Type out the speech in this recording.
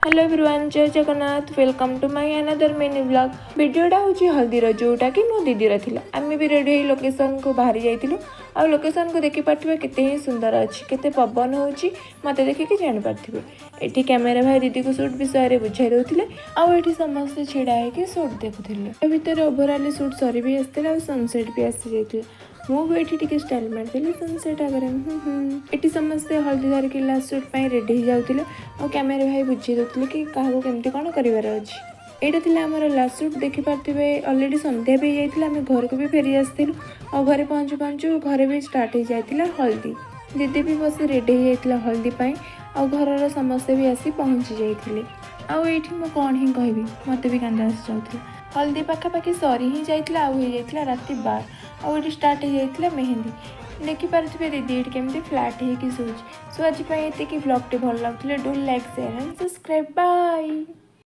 Hello everyone, जय Jagannath. Welcome to my another mini blog. वीडियोटा हूँ हल्दीर, जोटा कि मो दीदीर थिला। आम भी रेडी हो लोकेशन को बाहरी जाइलु। आ लोकेशन को देखि पार्थिबे केते ही सुंदर अछि, केते पवन होउची मते देखि जानि पार्थिबे। एठी कैमरा भाई दीदी को शूट विषय रे बुझाई दउथिले। आ एठी समस्त छिडा है कि शूट देखुथिले। ए भीतर ओवरऑल शूट सरी भी आस्थिला, सनसेट भी आसी जाइथिला। मुझे स्टाइल मारदेली सनसेट आगे ये समस्ते हल्दी धरिकी लास्ट शूट रेडी हो जाते और कैमेरा भाई बुझे दूसरे कि क्या केमती कौन करार अच्छी। यहाँ थी आम लास्ट शूट देखिपे। अलरेडी संध्या भी जाइए, आम घर को भी फेरी आसलु और घरे पहुँचु पहुँचु घर भी स्टार्ट हो जाता हल्दी। दीदी भी बस रेडी हो जाता हल्दी और घर समस्ते भी आसी पहुँची जाते। आईटी कौन ही कह मत भी कांदा आसी जाऊला। हल्दी पाखापाखि सरी ही जाइए हो राति 12 और ये स्टार्ट हो जाता मेहंदी। देखिपे दीदी ये केमती फ्लाट हो शोच। सो आज ये ब्लॉग टे भल लगुले do like share and subscribe. Bye.